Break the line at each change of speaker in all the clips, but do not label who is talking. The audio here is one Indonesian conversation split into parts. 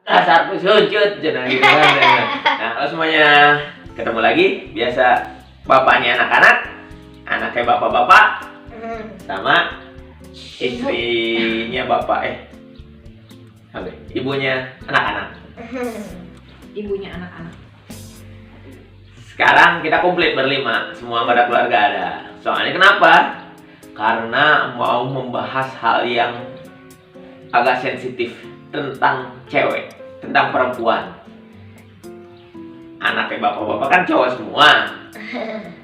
dasar suncut cenah gitu kan. Nah, kalau semuanya ketemu lagi, biasa bapaknya anak-anak, anaknya bapak-bapak, sama istrinya bapak ibunya anak-anak.
Ibunya anak-anak.
Sekarang kita komplit berlima, semua anggota keluarga ada. Soalnya kenapa? Karena mau membahas hal yang agak sensitif tentang cewek, tentang perempuan. Anaknya bapak-bapak kan cowok semua,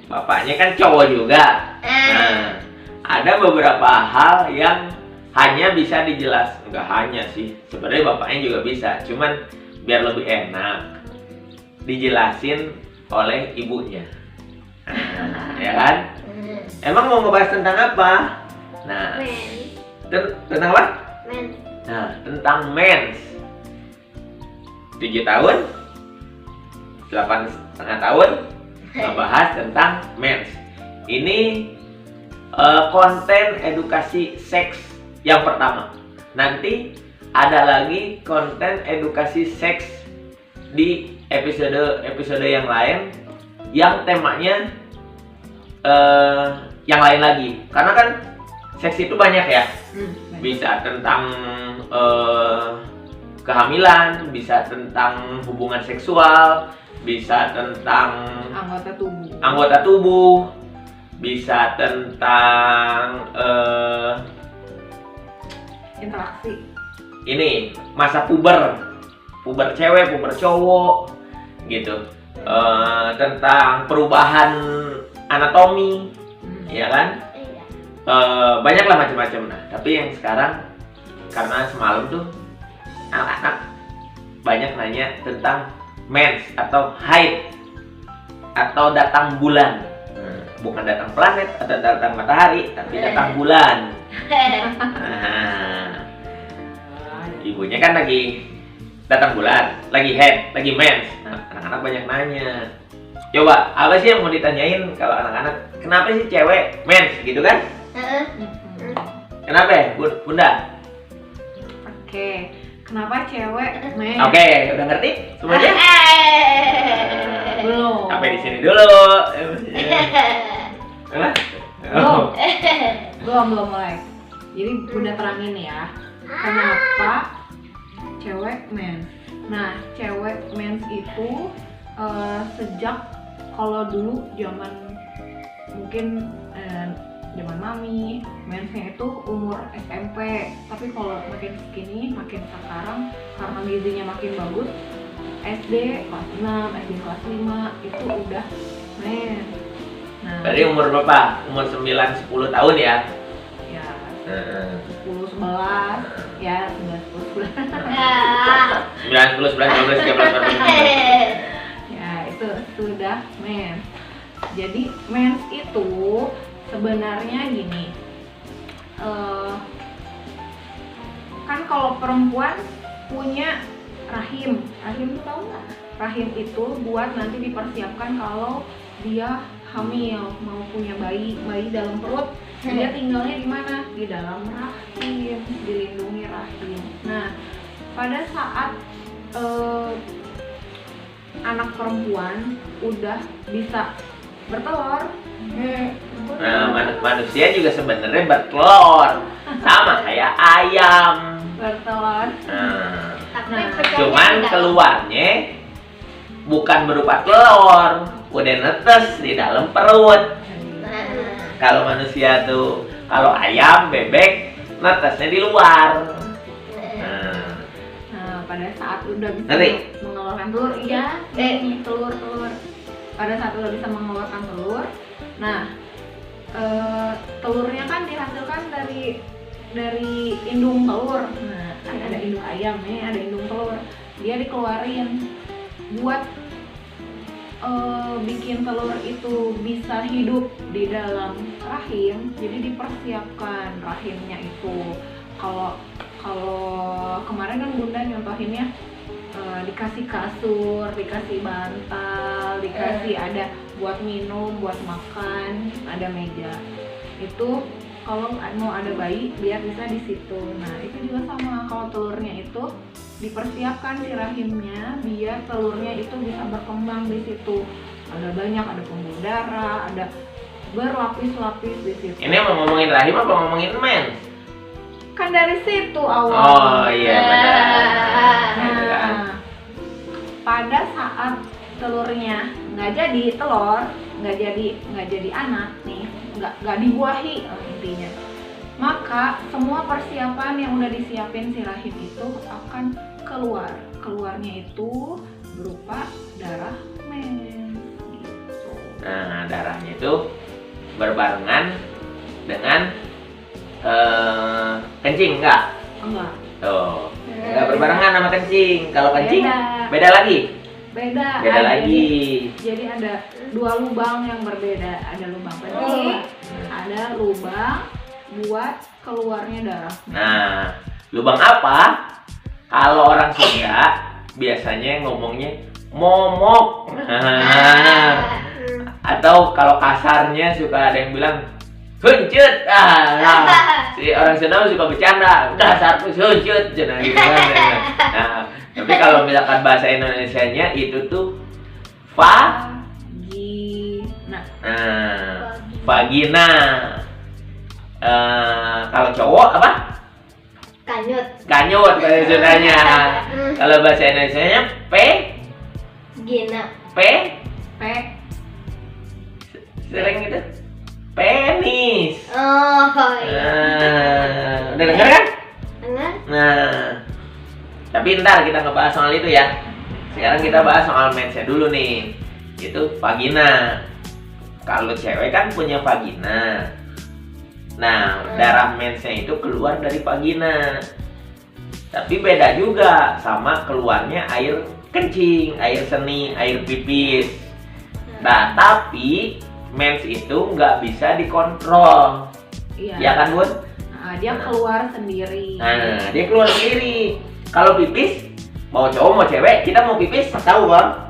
bapaknya kan cowok juga. Nah, ada beberapa hal yang hanya bisa nggak hanya sih, sebenarnya bapaknya juga bisa, cuman biar lebih enak dijelasin oleh ibunya. Ya kan? Emang mau ngebahas tentang apa? Nah, tentang apa? Nah, tentang mens. 7 tahun, 8,5 tahun ngebahas tentang mens. Ini konten edukasi seks yang pertama. Nanti ada lagi konten edukasi seks di episode yang lain yang temanya yang lain lagi. Karena kan seks itu banyak ya. Bisa tentang kehamilan, bisa tentang hubungan seksual, bisa tentang anggota tubuh, bisa tentang
interaksi.
Ini masa puber cewek, puber cowok, gitu. Tentang perubahan anatomi, ya kan? Banyak lah macam-macam. Nah, tapi yang sekarang karena semalam tuh anak-anak banyak nanya tentang mens atau haid atau datang bulan. Bukan datang planet atau datang matahari, tapi datang bulan. Nah, ibunya kan lagi datang bulan, lagi head, lagi mens. Nah, anak-anak banyak nanya. Coba, apa sih yang mau ditanyain kalau anak-anak? Kenapa sih cewek mens gitu kan? Kenapa ya, Bunda?
Oke, kenapa cewek mens?
Oke, udah ngerti semuanya?
Belum.
Sampai di sini dulu.
Belum mulai. Jadi Bunda terangin ya, kenapa cewek mens. Nah, cewek mens itu sejak kalau dulu zaman mungkin zaman mami, mensnya itu umur SMP. Tapi kalau makin segini, makin sekarang karena gizinya makin bagus, SD kelas 6, SD kelas 5 itu udah mens. Nah,
berarti umur berapa? Umur 9-10 tahun ya?
Ya, 10, 11, ya 9, 10, 11.
9, 10, 11, 12, 13, 14.
Ya, itu sudah mens. Jadi mens itu sebenarnya gini, kan kalau perempuan punya rahim tuh tahu nggak? Rahim itu buat nanti dipersiapkan kalau dia hamil, mau punya bayi dalam perut, dia tinggalnya di mana? Di dalam rahim, dilindungi rahim. Nah, pada saat anak perempuan udah bisa bertelur,
Nah, manusia juga sebenarnya bertelur, sama kayak ayam.
bertelur.
Nah, cuman keluarnya bukan berupa telur, udah netes di dalam perut. Kalau manusia tuh, kalau ayam, bebek, netesnya di luar.
Nah, pada saat udah bisa
Nanti.
mengeluarkan telur, telur. Pada saat udah bisa mengeluarkan telur, nah telurnya kan dihasilkan dari indung telur. Nah, ada indung ayam nih, ada indung telur. Dia dikeluarin buat bikin telur itu bisa hidup di dalam rahim. Jadi dipersiapkan rahimnya itu. Kalau kemarin kan Bunda nyontohinnya dikasih kasur, dikasih bantal, dikasih ada buat minum, buat makan, ada meja. Itu kalau mau ada bayi biar bisa di situ. Nah, itu juga sama, kalau telurnya itu dipersiapkan si rahimnya biar telurnya itu bisa berkembang di situ. Ada banyak, ada pembuluh darah, ada berlapis-lapis di situ.
Ini mau ngomongin rahim apa ngomongin mens?
Kan dari situ awal.
Oh iya benar.
Nah, pada saat telurnya nggak jadi telur, nggak jadi anak nih, nggak dibuahi intinya, maka semua persiapan yang udah disiapin si rahim itu akan keluarnya itu berupa darah mens gitu.
Nah, darahnya itu berbarengan dengan kencing enggak?
Enggak.
Tuh. Enggak berbarengan sama kencing. Kalau kencing
Beda.
beda lagi.
Beda
Lagi.
Jadi ada dua lubang yang berbeda. Ada lubang kencing, ada lubang buat keluarnya darah.
Nah, lubang apa? Kalau orang Sunda biasanya ngomongnya momok. Nah, atau kalau kasarnya suka ada yang bilang huncut. Nah, si orang Sunda suka bercanda, dasar huncut gitu kan. Nah, tapi kalau misalkan bahasa Indonesianya itu tuh
Vagina.
Nah, vagina. Kalau cowok apa?
Kanyut.
Kanyut bahasa Sundanya. Kalau bahasa Indonesianya
Gina.
P
P.
sering gitu. Penis.
Oh iya.
Udah denger kan?
Benar.
Nah, tapi ntar kita ngebahas soal itu ya. Sekarang kita bahas soal mensnya dulu nih. Itu vagina. Kalau cewek kan punya vagina. Nah, darah mensnya itu keluar dari vagina. Tapi beda juga sama keluarnya air kencing, air seni, air pipis. Nah, tapi mens itu nggak bisa dikontrol.
Iya.
Ya kan, Bun?
Nah, dia keluar sendiri.
Nah, dia keluar sendiri. Kalau pipis, mau cowok mau cewek, kita mau pipis tahu kan?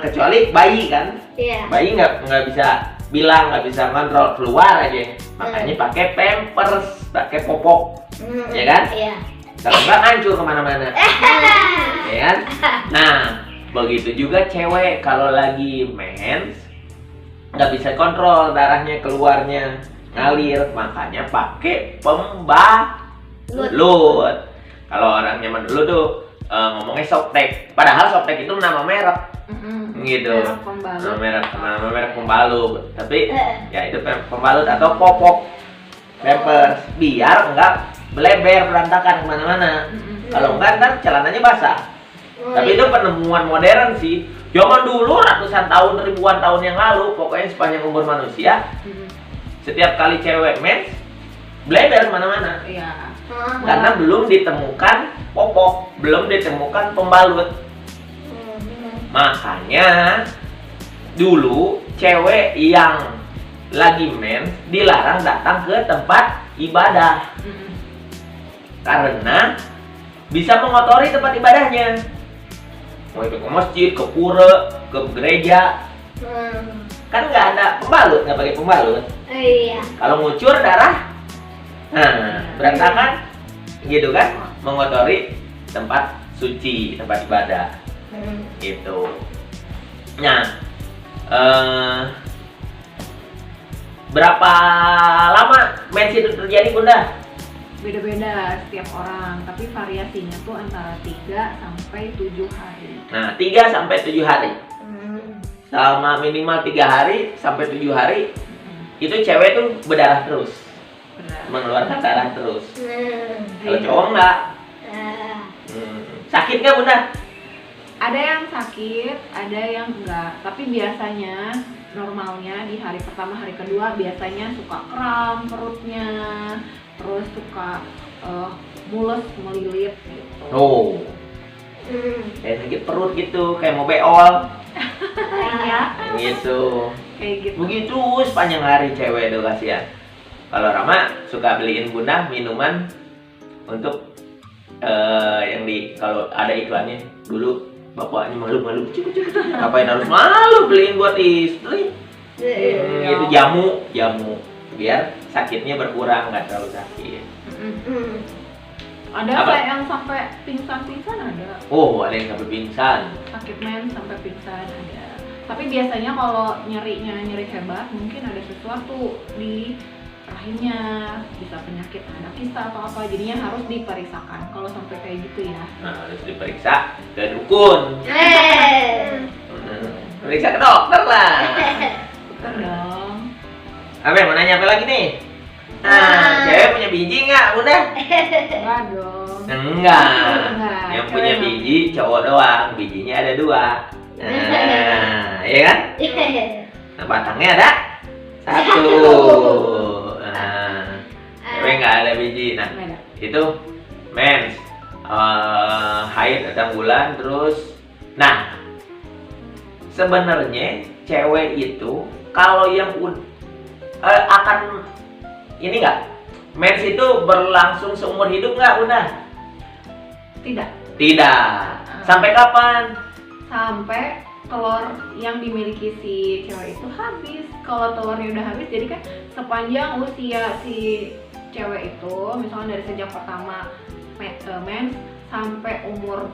Kecuali bayi kan?
Iya.
Bayi nggak bisa bilang, nggak bisa kontrol, keluar aja. Makanya pakai pampers, pakai popok, ya kan?
Iya.
Kalau nggak hancur kemana-mana, ya kan? Nah, begitu juga cewek kalau lagi mens nggak bisa kontrol darahnya keluarnya ngalir, makanya pakai pembalut. Kalau orang zaman dulu tuh ngomongnya Softtek, padahal Softtek itu nama merek. Gitu. Nama merek pembalut. Tapi ya itu pembalut atau popok pampers biar enggak beleber berantakan kemana-mana. Kalau enggak ntar celananya basah. Tapi itu penemuan modern sih. Zaman dulu ratusan tahun, ribuan tahun yang lalu, pokoknya sepanjang umur manusia, setiap kali cewek mens beleber kemana-mana.
Iya.
Karena belum ditemukan popok, belum ditemukan pembalut. Makanya dulu cewek yang lagi mens dilarang datang ke tempat ibadah karena bisa mengotori tempat ibadahnya. Mau itu ke masjid, ke pura, ke gereja, kan nggak ada pembalut, nggak pakai pembalut.
Iya.
Kalau ngucur darah, nah berantakan, gitu kan, mengotori tempat suci, tempat ibadah. Gitu. Nah, berapa lama mens itu terjadi, Bunda?
Beda-beda setiap orang, tapi variasinya tuh antara 3 sampai 7 hari.
Nah, 3 sampai 7 hari. Selama minimal 3 hari sampai 7 hari, itu cewek tuh berdarah terus, mengeluarkan darah terus. Kalau cowok enggak. Sakit nggak, Bunda?
Ada yang sakit, ada yang enggak. Tapi biasanya normalnya di hari pertama, hari kedua biasanya suka kram perutnya, terus suka mules, melilit gitu.
Oh, kayak sakit perut gitu, kayak mau beol.
Iya,
Gitu.
kayak gitu.
Begitu sepanjang hari cewek itu kasihan. Kalau Rama suka beliin Bunda minuman untuk yang di kalau ada iklannya dulu bapaknya malu-malu, ngapain harus malu beliin buat istri. Itu jamu biar sakitnya berkurang, nggak terlalu sakit.
Ada
Apa?
kayak yang sampai pingsan ada.
Oh, ada yang sampai pingsan.
Sakit men sampai pingsan ada. Tapi biasanya kalau nyeri hebat mungkin ada sesuatu di rahimnya, bisa penyakit anak kista atau apa, jadinya harus diperiksakan kalau sampai kayak gitu ya.
Nah, harus diperiksa ke dukun. Periksa ke dokter lah.
Betul dong.
Apa mau nanya apa lagi nih? Nah, cewek punya biji nggak, Bunda?
Enggak dong.
Enggak. Yang
Cewek
punya
mah.
biji cowok doang, bijinya ada 2. Nah, iya kan? Nah, batangnya ada 1. Nah, cewek nggak ada biji. Nah,
Nggak ada.
itu mens, haid datang bulan terus. Nah, sebenarnya cewek itu kalau yang akan ini nggak, mens itu berlangsung seumur hidup nggak, Bunda?
Tidak.
Tidak. Sampai kapan?
Sampai telur yang dimiliki si cewek itu habis. Kalau telurnya udah habis, jadi kan sepanjang usia si cewek itu, misalnya dari sejak pertama mens sampai umur,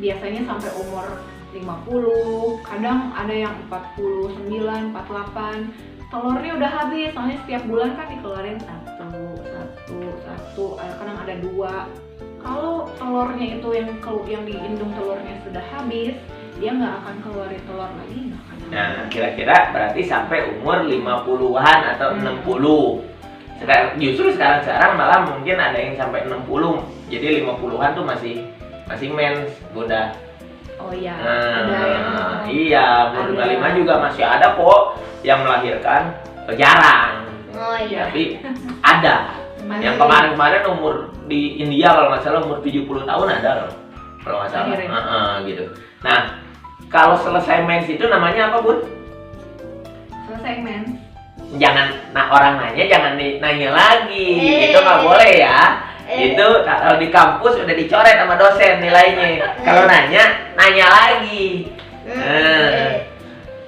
biasanya sampai umur 50, kadang ada yang 49, 48, telurnya udah habis. Soalnya setiap bulan kan dikeluarin satu, kadang ada 2. Kalau telurnya itu yang diindung telurnya sudah habis, dia nggak akan keluarin telur lagi, nggak akan.
Nah, kira-kira berarti sampai umur 50-an atau 60. Justru sekarang malah mungkin ada yang sampai 60. Jadi 50-an tuh masih mens, Bunda.
Oh iya, ada yang
Iya, umur
ada.
55 juga masih ada kok yang melahirkan. Jarang,
Oh iya.
tapi ada. Yang kemarin umur di India kalau nggak salah umur 70 tahun ada loh, kalau nggak salah.
Akhirnya.
Gitu. Nah, kalau selesai mens itu namanya apa, Bun?
selesai mens.
Jangan, orang nanya jangan nanya lagi, itu nggak boleh ya. Itu kalau di kampus udah dicoret sama dosen nilainya. Kalau nanya lagi.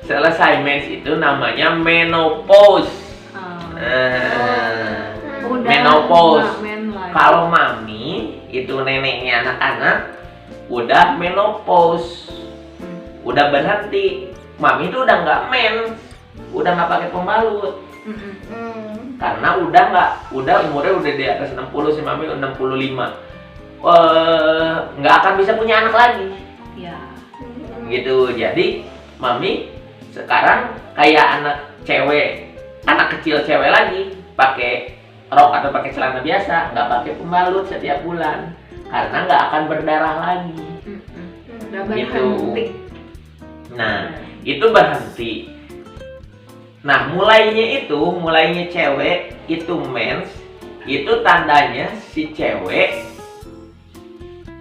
Selesai mens itu namanya menopause.
Udah
Menopause.
nggak men lagi.
Kalau mami itu neneknya anak-anak udah menopause, udah berhenti. Mami itu udah nggak mens, udah nggak pakai pembalut. Karena udah umurnya udah di atas 60, si mami 65. Nggak akan bisa punya anak lagi.
Ya.
Gitu. Jadi mami sekarang kayak anak kecil cewek lagi, pakai rok atau pakai celana biasa, nggak pakai pembalut setiap bulan karena nggak akan berdarah lagi.
Udah
Gitu.
berhenti.
Nah, itu berhenti. Nah, mulainya cewek itu mens, itu tandanya si cewek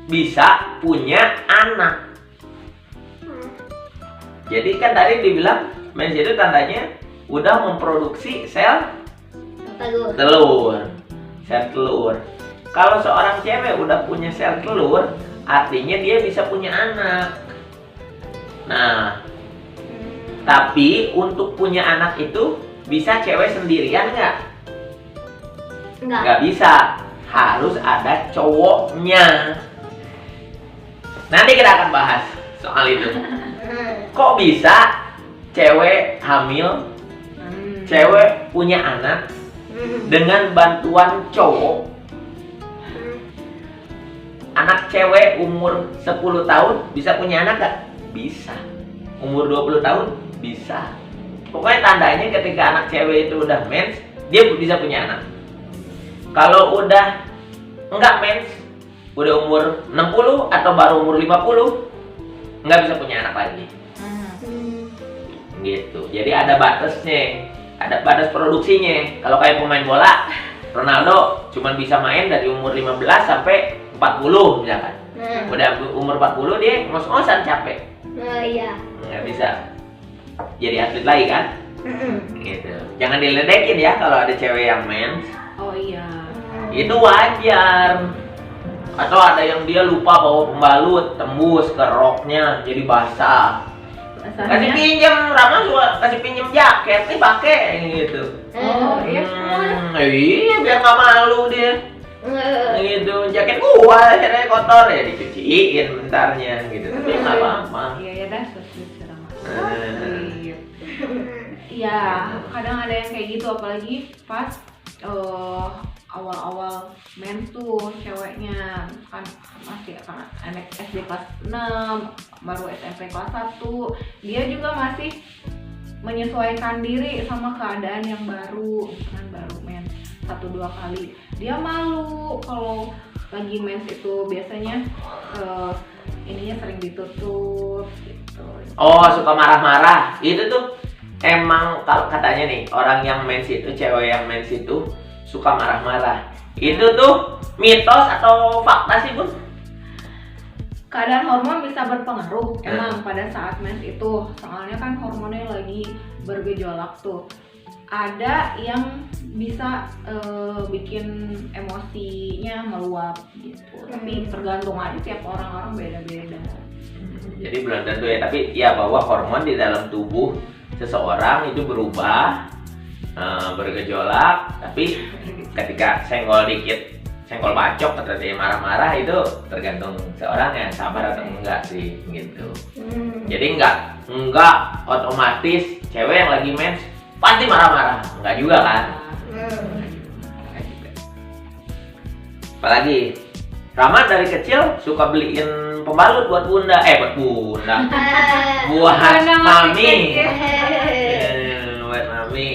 bisa punya anak. Jadi kan tadi dibilang mens itu tandanya udah memproduksi sel telur. Sel telur. Kalau seorang cewek udah punya sel telur, artinya dia bisa punya anak. Nah, tapi untuk punya anak itu bisa cewek sendirian nggak? Nggak bisa. Harus ada cowoknya. Nanti kita akan bahas soal itu. Kok bisa cewek hamil, cewek punya anak dengan bantuan cowok? Anak cewek umur 10 tahun bisa punya anak nggak? Bisa. Umur 20 tahun bisa. Pokoknya tandanya ketika anak cewek itu udah mens, dia bisa punya anak. Kalau udah enggak mens, udah umur 60 atau baru umur 50, nggak bisa punya anak lagi. Gitu. Jadi ada batasnya, ada batas produksinya. Kalau kayak pemain bola, Ronaldo cuma bisa main dari umur 15 sampai 40 misalkan. Udah umur 40 dia ngos-ngosan capek.
Oh iya.
Nggak bisa jadi atlet lagi kan? Gitu. Jangan diledekin ya kalau ada cewek yang mens.
Oh iya.
Itu wajar. Atau ada yang dia lupa bawa pembalut, tembus ke roknya jadi basah. Kasih pinjam, Rama suka kasih pinjam jaket nih pakai gitu.
Oh iya.
Iya biar nggak malu dia. gitu. Jaket gua akhirnya kotor ya dicuciin bentarnya gitu. Tapi nggak apa-apa.
Iya ya dah, sudah Iya, kadang ada yang kayak gitu, apalagi pas awal-awal mens tuh ceweknya kan masih anak SD kelas 6, baru SMP kelas 1, dia juga masih menyesuaikan diri sama keadaan yang baru, kan baru mens 1-2 kali. Dia malu kalau lagi mens itu biasanya ininya sering ditutup gitu.
Oh, suka marah-marah. Itu tuh emang kalau katanya nih, orang yang mens itu, cewek yang mens itu suka marah-marah. Itu tuh mitos atau fakta sih, Bun?
Keadaan hormon bisa berpengaruh emang pada saat mens itu, soalnya kan hormonnya lagi bergejolak tuh. Ada yang bisa bikin emosinya meluap gitu, tapi tergantung aja, tiap orang beda-beda.
Jadi belum tentu ya, tapi ya bahwa hormon di dalam tubuh seseorang itu berubah, bergejolak, tapi ketika senggol dikit, senggol bacok atau dia marah-marah, itu tergantung seorang yang sabar atau enggak sih gitu. Jadi enggak otomatis cewek yang lagi mens pasti marah-marah, enggak juga kan? Apalagi Rama dari kecil suka beliin pembalut buat bunda, buat mami. Buat mami.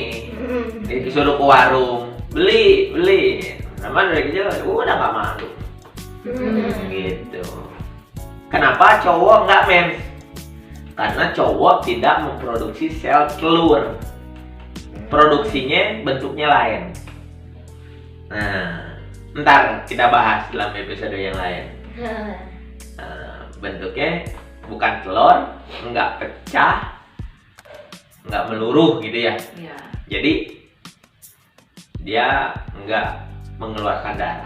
Disuruh ke warung, beli. Rama dari kecil udah nggak malu. Gitu. Kenapa cowok nggak mens? Karena cowok tidak memproduksi sel telur. Produksinya bentuknya lain. Nah, ntar kita bahas dalam episode yang lain. Bentuknya bukan telur, nggak pecah, nggak meluruh gitu ya. Jadi dia nggak mengeluarkan darah.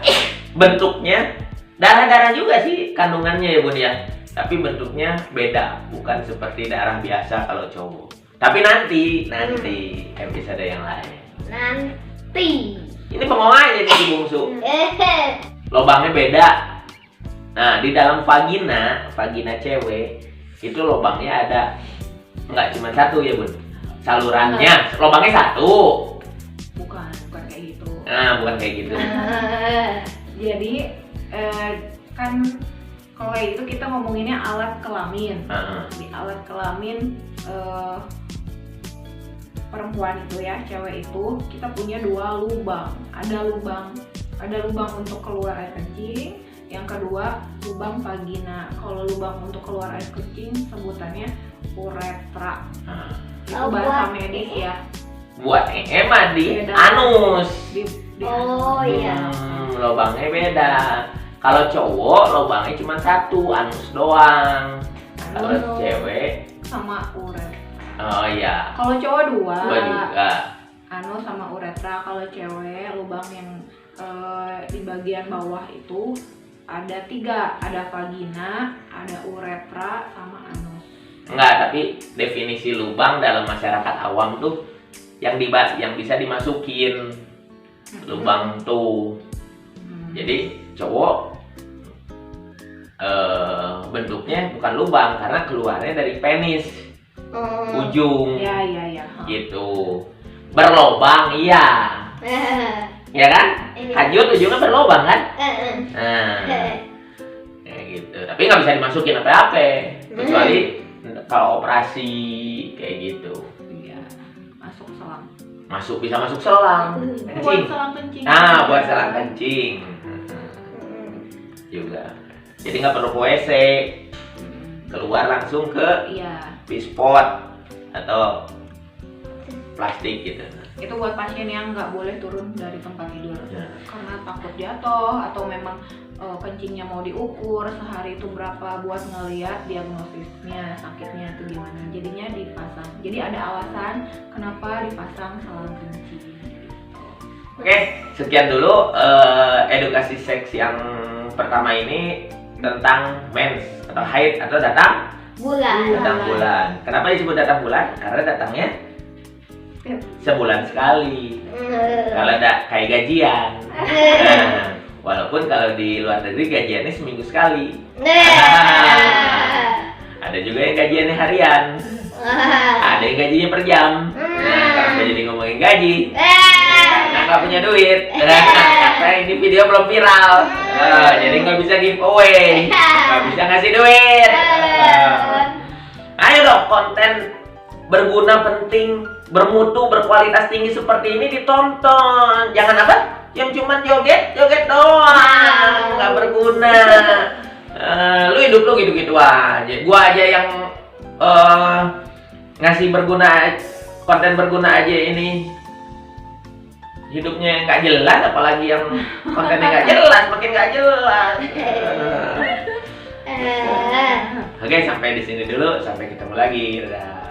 Bentuknya darah-darah juga sih kandungannya ya Bun ya. Tapi bentuknya beda, bukan seperti darah biasa kalau cowok. Tapi nanti episode yang lain.
Nanti.
Ini bengong aja nih bungsu. Lobangnya beda. Nah, di dalam vagina cewek itu lobangnya ada nggak cuma satu ya Bun. Salurannya, lobangnya satu.
Bukan kayak gitu.
Nah, bukan kayak gitu.
Jadi kan kalau kayak gitu kita ngomonginnya alat kelamin. Di alat kelamin perempuan itu ya, cewek itu kita punya 2 lubang. Ada lubang untuk keluar air kencing, yang kedua lubang vagina. Kalau lubang untuk keluar air kencing sebutannya uretra. Itu bahasa medis ya.
Buat mah di anus.
Oh iya.
Lubangnya beda. Kalau cowok lubangnya cuma satu, anus doang. Kalau cewek
sama uretra.
Oh iya.
Kalau cowok 2.
Gua juga.
Anus sama uretra. Kalau cewek lubang yang di bagian bawah itu ada 3, ada vagina, ada uretra, sama anus.
Enggak, tapi definisi lubang dalam masyarakat awam tuh yang bisa dimasukin lubang tuh. Jadi cowok bentuknya bukan lubang karena keluarnya dari penis. Ujung.
Iya.
Gitu. Berlobang, iya. Ya kan? Hajut ujungnya berlobang kan? Nah, kayak gitu. Tapi nggak bisa dimasukin apa-apa, kecuali kalau operasi kayak gitu.
Iya, masuk selang.
Bisa masuk selang.
Buat selang kencing.
Nah, buat selang kencing. Juga. Jadi nggak perlu ke WC. Keluar langsung ke pispot atau plastik gitu.
Itu buat pasien yang nggak boleh turun dari tempat tidur karena takut jatuh atau memang kencingnya mau diukur sehari itu berapa buat ngeliat diagnosisnya sakitnya itu gimana. Jadinya dipasang. Jadi ada alasan kenapa dipasang selang kencing.
Oke, sekian dulu edukasi seks yang pertama ini tentang mens atau haid atau datang bulan. Kenapa disebut datang bulan? Karena datangnya sebulan sekali. Kalau ada kayak gajian. Walaupun kalau di luar negeri gajiannya seminggu sekali. Ada juga yang gajiannya harian. Ada yang gajinya per jam. Nah, kenapa jadi ngomongin gaji? Karena nggak punya duit. Karena ini video belum viral. Jadi nggak bisa giveaway. Nggak bisa ngasih duit. Ayo dong, konten berguna, penting, bermutu, berkualitas tinggi seperti ini ditonton. Jangan apa? Yang cuman joget doang, nggak berguna. Lu hidup lu gitu-gitu aja. Gua aja yang ngasih berguna, konten berguna aja ini hidupnya nggak jelas, apalagi yang kontennya nggak jelas, makin nggak jelas. Oke, sampai di sini dulu, sampai ketemu lagi. Dadah.